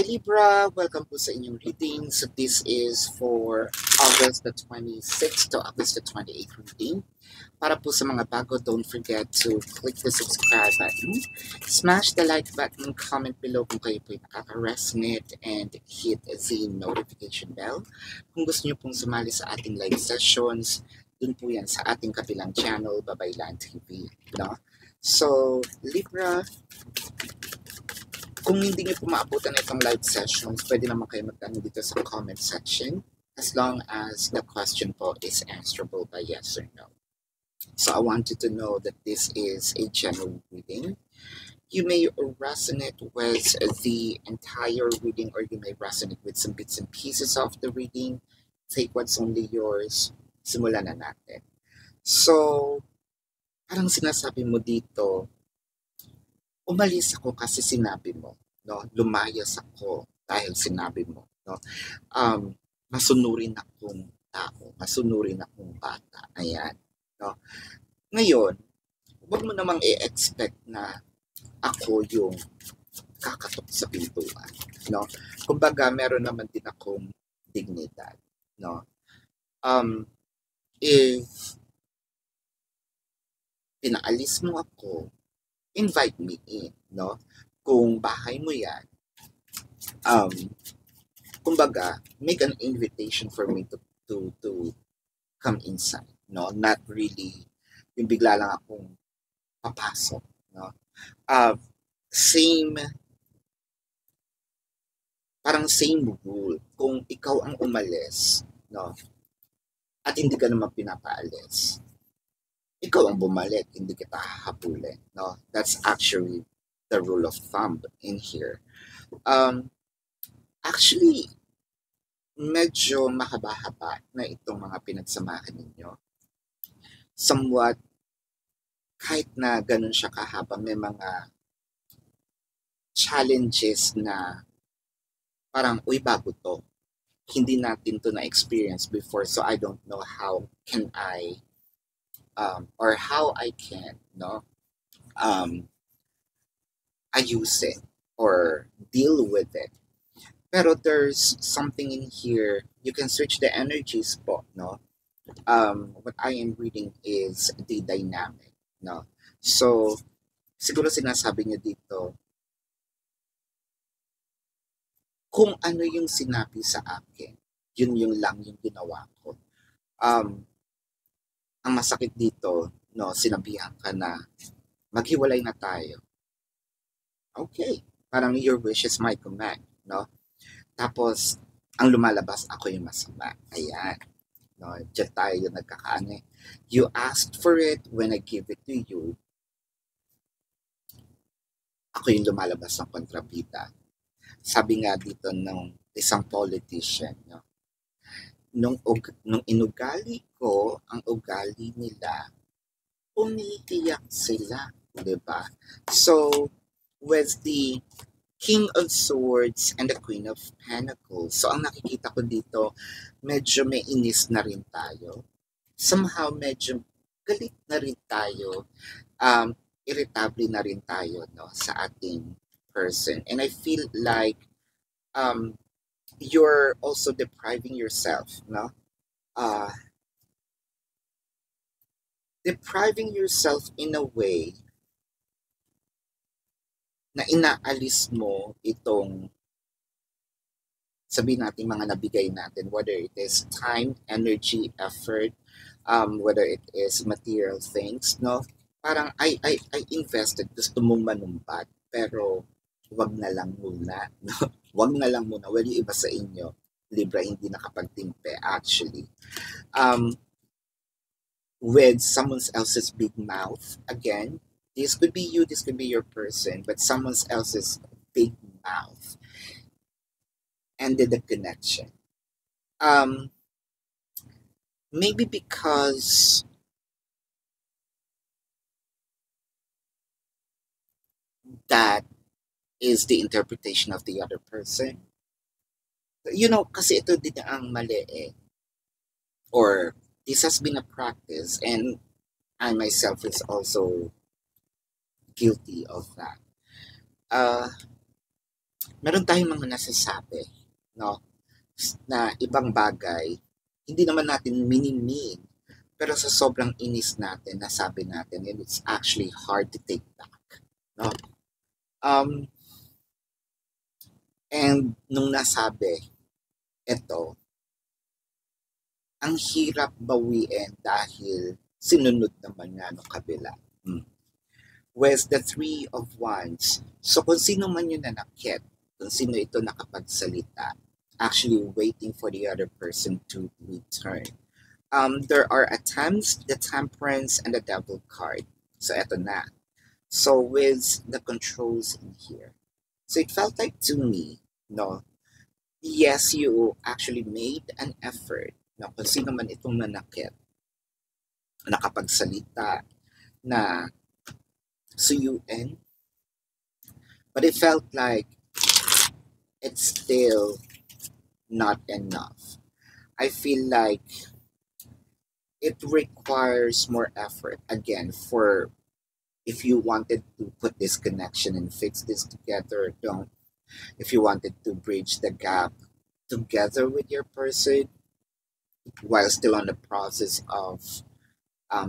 Hi Libra! Welcome po sa inyong reading. So this is for August the 26th to August the 28th reading. Para po sa mga bago, don't forget to click the subscribe button, smash the like button, comment below kung kayo po nakaka-resonate, and hit the notification bell. Kung gusto niyo pong sumali sa ating live sessions, dun po yan sa ating kabilang channel, Babaylan TV. No? So, Libra, kung hindi niyo po maabutan itong live sessions, pwede naman kayo magtanong dito sa comment section as long as the question po is answerable by yes or no. So I want you to know that this is a general reading. You may resonate with the entire reading or you may resonate with some bits and pieces of the reading. Take what's only yours. Simulan na natin. So, parang sinasabi mo dito, umalis ako kasi sinabi mo, no? Lumayas ako dahil sinabi mo, no? Masunurin akong tao, masunurin akong bata. Ayan, no? Ngayon, huwag mo namang i-expect na ako yung kakatok sa pintuan, no? Kumbaga, meron naman din akong dignidad, no? If pinaalis mo ako, invite me in, no? Kung bahay mo yan, kumbaga, make an invitation for me to come inside, no? Not really yung bigla lang akong papasok, no? Parang same rule. Kung ikaw ang umalis, no? At hindi ka naman pinapaalis, ikaw ang bumalik, hindi kita hahabulin, no? That's actually the rule of thumb in here. Actually, medyo mahaba-haba na itong mga pinagsamahan ninyo. Somewhat, kahit na ganun siya kahaba, may mga challenges na parang, uy, bago to. Hindi natin to na-experience before, so I don't know how can I or how I can, no, ayuse it or deal with it. Pero there's something in here, you can switch the energies po, no? What I am reading is the dynamic, no? So, siguro sinasabi niya dito, kung ano yung sinabi sa akin, yun lang yung ginawa ko. Ang masakit dito, no, sinabihan ka na maghiwalay na tayo. Okay, parang your wish is my command, no? Tapos, ang lumalabas, ako yung masama. Ayan. No, diyan tayo nagkakaano. You asked for it, when I give it to you, ako yung lumalabas ng kontrabida. Sabi nga dito ng isang politician, no? Nung inugali ko ang ugali nila, umiiyak sila, diba? So, with the King of Swords and the Queen of Pentacles, so ang nakikita ko dito, medyo may inis na rin tayo. Somehow, medyo galit na rin tayo. Irritable na rin tayo, no, sa ating person. And I feel like you're also depriving yourself, no? Depriving yourself in a way na inaalis mo itong, sabihin natin, mga nabigay natin, whether it is time, energy, effort, whether it is material things, no? Parang I invested, gusto mong manumpat, pero wag na lang muna, no? Wag na lang muna. Well, yung iba sa inyo, Libra, hindi nakapagtimpe actually. With someone else's big mouth, again, this could be you, this could be your person, but someone else's big mouth ended the connection. Maybe because that is the interpretation of the other person. You know, kasi ito din ang mali eh. Or this has been a practice and I myself is also guilty of that. meron tayong mga nasasabi, no? Na ibang bagay, hindi naman natin minimean, pero sa sobrang inis natin, nasabi natin, and it's actually hard to take back, no? Um, and nung nasabi, ito, ang hirap bawiin dahil sinunod naman nga no kabila. With the Three of Wands, so kung sino man yung nanakit, kung sino ito nakapagsalita, actually waiting for the other person to return. There are attempts, the Temperance, and the Devil card. So eto na. So with the controls in here. So it felt like to me, no, yes, you actually made an effort, no, kung sino man itong nanakit, nakapagsalita, na suyuin, but it felt like it's still not enough. I feel like it requires more effort again for if you wanted to put this connection and fix this together, don't. If you wanted to bridge the gap together with your person while still on the process of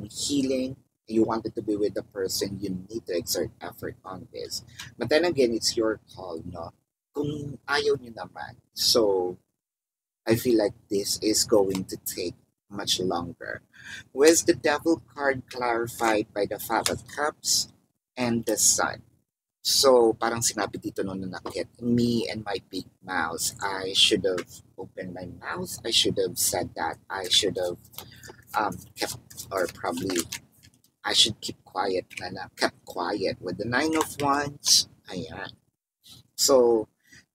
healing, you wanted to be with the person, you need to exert effort on this. But then again, it's your call, no? Kung ayaw nyo naman. So, I feel like this is going to take much longer. With the Devil card clarified by the Five of Cups and the Sun. So, parang sinabi dito nung nanakit, me and my big mouth, I should have opened my mouth. I should have said that. I should have kept, or probably, I should keep quiet na kept quiet. With the Nine of Wands, ayan. So,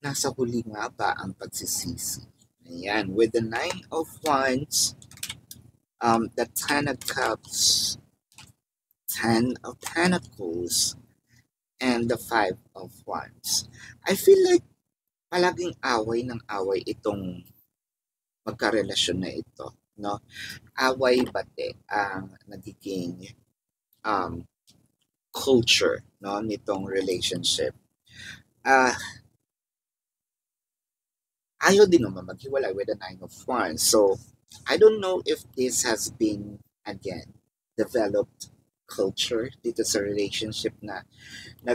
nasa huli nga ba ang pagsisisi? Ayan. With the Nine of Wands, the Ten of Cups, Ten of Pentacles, and the Five of Wands. I feel like palaging away ng away itong magkarelasyon na ito, no? Away bate ang nagiging culture, no, nitong relationship. Ayaw din naman maghiwalay with the Nine of Wands. So, I don't know if this has been, again, developed culture dito sa relationship na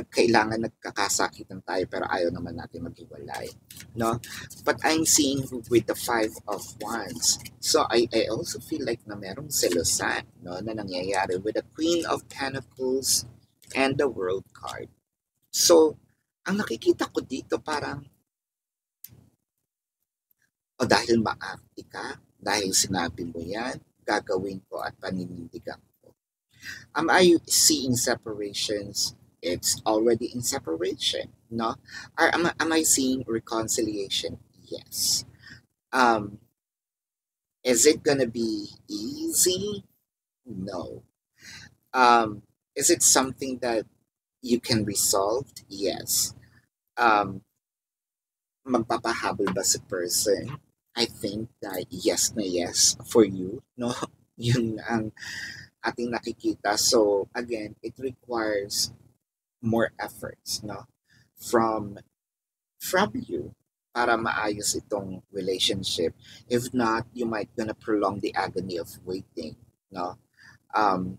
kailangan nagkakasakitan tayo pero ayaw naman natin maghiwalay, no? But I'm seeing with the Five of Wands, so I also feel like na merong selosan, no, na nangyayari with the Queen of Pentacles and the World card. So ang nakikita ko dito parang dahil maarte ka, dahil sinabi mo yan, gagawin ko at paninindigan ko. Am I seeing separations? It's already in separation, no? Or am I seeing reconciliation? Yes. Is it gonna be easy? No. Is it something that you can resolve? Yes. Magpapahabol ba si person? I think that yes na yes for you, no? Yun ang ating nakikita. So, again, it requires more efforts, no? From you para maayos itong relationship. If not, you might gonna prolong the agony of waiting, no? I'm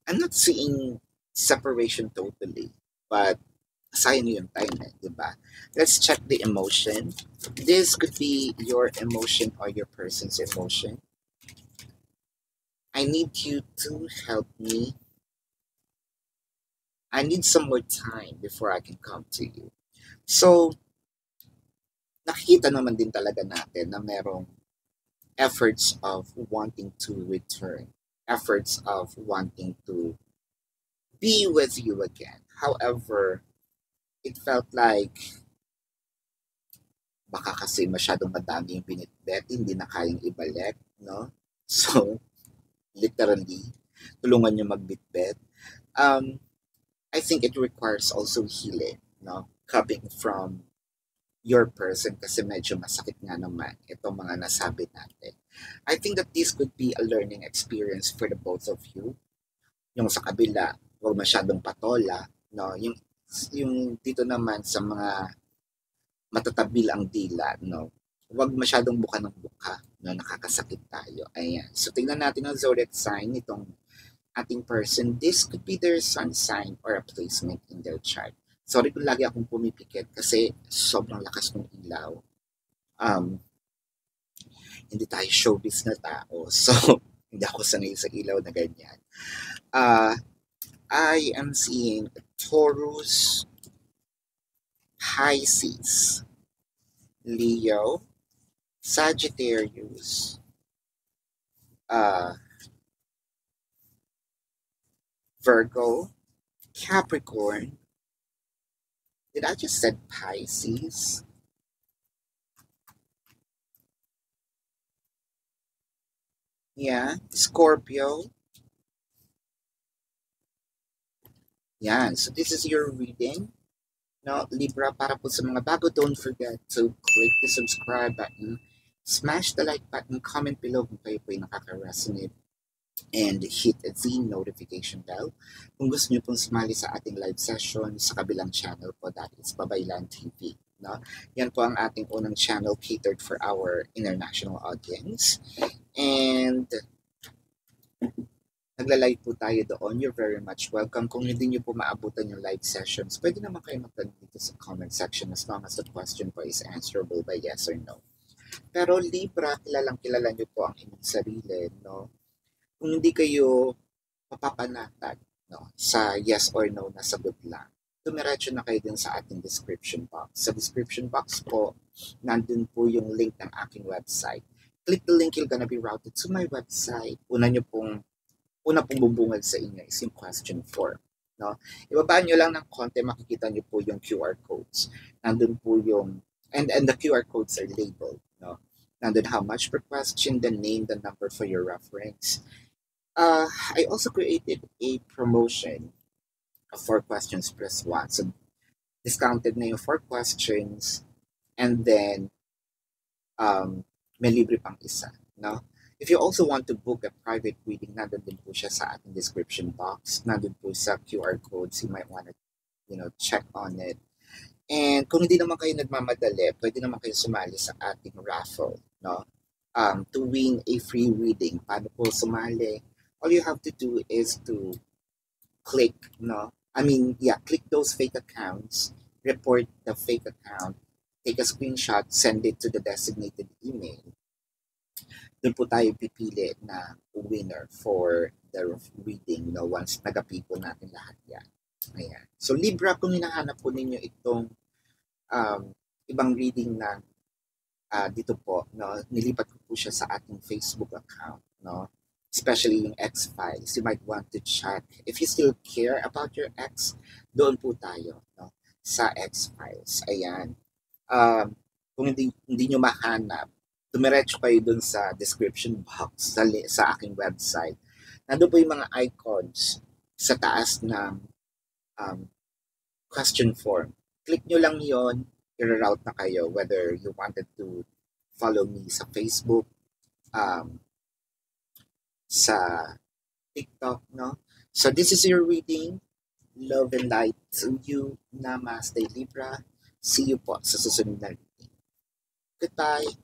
not seeing separation totally, but sayang yung time di ba? Let's check the emotion. This could be your emotion or your person's emotion. I need you to help me. I need some more time before I can come to you. So, nakikita naman din talaga natin na merong efforts of wanting to return. Efforts of wanting to be with you again. However, it felt like baka kasi masyadong madami yung binitbet, hindi na kayang ibalik, no? So, literally, tulungan nyo magbitbet. I think it requires also healing, no? Coming from your person kasi medyo masakit nga naman itong mga nasabi natin. I think that this could be a learning experience for the both of you. Yung sa kabila, huwag masyadong patola, no? Yung dito naman sa mga matatabil ang dila, no? Huwag masyadong buka ng buka, no? Nakakasakit tayo. Ayan. So, tingnan natin ang zodiac sign nitong ating person. This could be their sun sign or a placement in their chart. Sorry kung lagi akong pumipikit kasi sobrang lakas ng ilaw. Hindi tayo showbiz na tao. So, hindi ako sanay sa ilaw na ganyan. I am seeing Taurus, Pisces, Leo, Sagittarius, Virgo, Capricorn. Did I just said Pisces? Yeah, Scorpio. Yan. So this is your reading. No, Libra, para po sa mga bago, don't forget to click the subscribe button, smash the like button, comment below kung kayo po ay nakaka-resonate, and hit the notification bell. Kung gusto niyo pong sumali sa ating live session sa kabilang channel po, that is Babaylan TV. No? Yan po ang ating unang channel catered for our international audience. And nagla-live po tayo doon. You're very much welcome. Kung hindi niyo po maabutan yung live sessions, pwede naman kayo magtanong dito sa comment section as long as the question po is answerable by yes or no. Pero Libra, kilala niyo po ang inyong sarili, no? Kung hindi kayo mapapanatag, no, sa yes or no na sagot lang, dumiretso na kayo din sa ating description box. Sa description box po, nandun po yung link ng aking website. Click the link, you're gonna be routed to my website. Una pong bubungad sa inyo is yung question form. No? Ibabaan nyo lang ng konti, makikita nyo po yung QR codes. Nandun po yung, and the QR codes are labeled. No? Nandun how much per question, the name, the number for your reference. I also created a promotion of 4 questions plus 1. So, discounted na yung 4 questions and then may libre pang isa. No? If you also want to book a private reading, nandun din po siya sa ating description box. Nandun po sa QR codes. You might want to, check on it. And kung hindi naman kayo nagmamadali, pwede naman kayo sumali sa ating raffle, no? To win a free reading. Paano po sumali? All you have to do is to click, click those fake accounts, report the fake account, take a screenshot, send it to the designated email. Doon po tayo pipili na winner for the reading, once nagapipo natin lahat yan. Ayan. So, Libra, kung hinahanap po ninyo itong ibang reading na dito po, nilipat ko po siya sa ating Facebook account, especially yung X-Files. You might want to check. If you still care about your ex, doon po tayo, sa X-Files. Ayan. Kung hindi nyo mahanap, dumiretso kayo dun sa description box sa aking website. Nandun po yung mga icons sa taas ng question form. Click nyo lang yon, i-route na kayo whether you wanted to follow me sa Facebook, sa TikTok, no? So this is your reading. Love and light to you. Namaste, Libra. See you po sa susunod na reading. Goodbye.